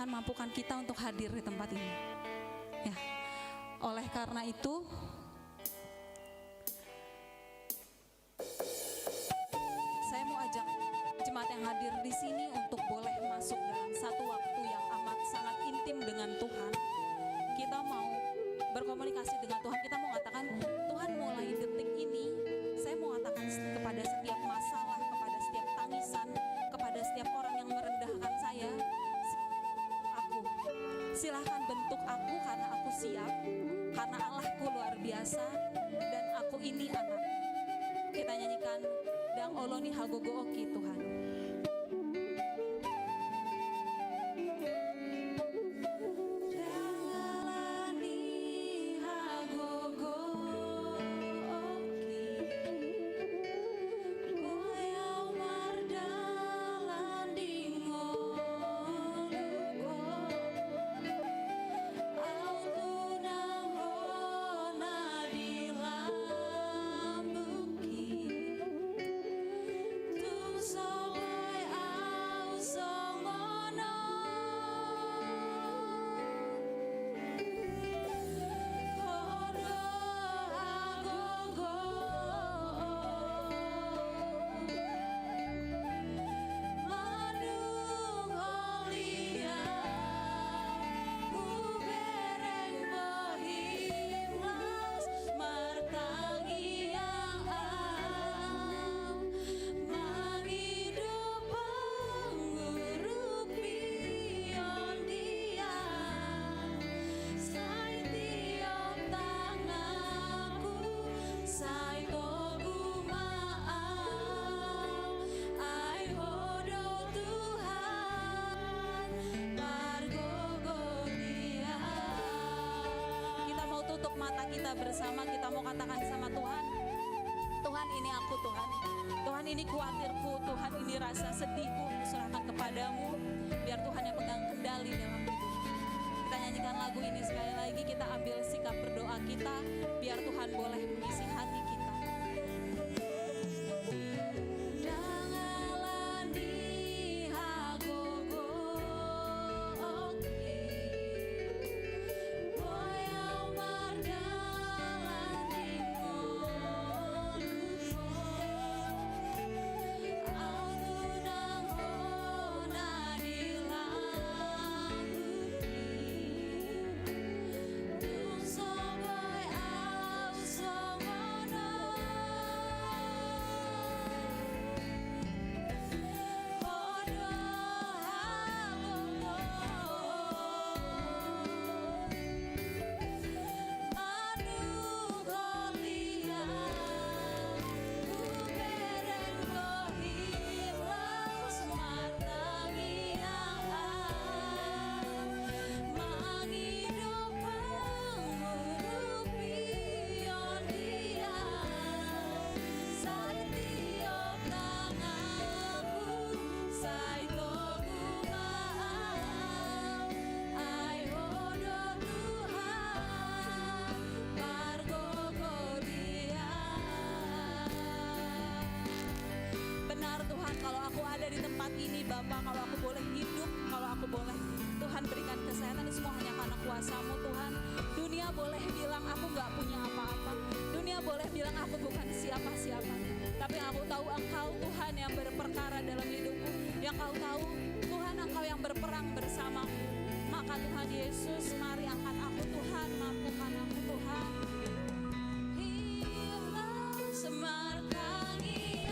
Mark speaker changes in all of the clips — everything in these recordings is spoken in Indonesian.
Speaker 1: Tuhan mampukan kita untuk hadir di tempat ini. Ya, oleh karena itu saya mau ajak jemaat yang hadir di sini untuk boleh masuk dalam satu waktu yang amat sangat intim dengan Tuhan. Kita mau berkomunikasi dengan Tuhan. Kita mau katakan, Tuhan, mulai detik ini saya mau katakan kepada setiap masalah, kepada setiap tangisan, kepada setiap orang yang merendahkan saya, aku silahkan bentuk aku karena aku siap, karena Allahku luar biasa dan aku ini anak. Kita nyanyikan Dang Oloni Hagogo Oki Tuhan. Bersama kita mau katakan sama Tuhan, Tuhan ini aku Tuhan, Tuhan ini khawatirku, Tuhan ini rasa sedihku, serahkan kepadamu, biar Tuhan yang pegang kendali dalam hidupku. Kita nyanyikan lagu ini sekali lagi, kita ambil sikap berdoa kita, biar Tuhan boleh mengisi hati kita. Bapa, kalau aku boleh hidup, kalau aku boleh Tuhan berikan kesehatan, ini semua hanya karena kuasa-Mu Tuhan. Dunia boleh bilang aku gak punya apa-apa, dunia boleh bilang aku bukan siapa-siapa, tapi aku tahu Engkau Tuhan yang berperkara dalam hidupku, yang Kau tahu Tuhan Engkau yang berperang bersamaku. Maka Tuhan Yesus, mari angkat aku Tuhan, mampukan aku Tuhan. Hilang semartangi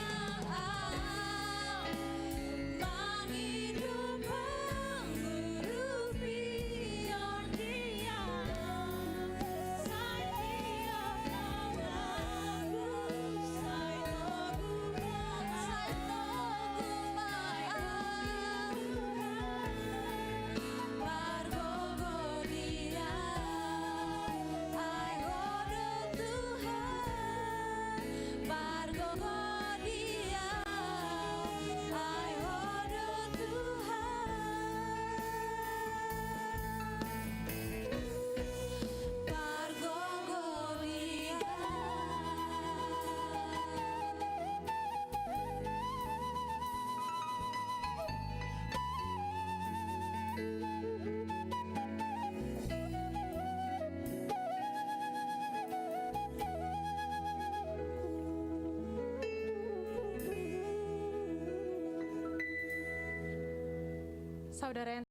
Speaker 2: saudara yang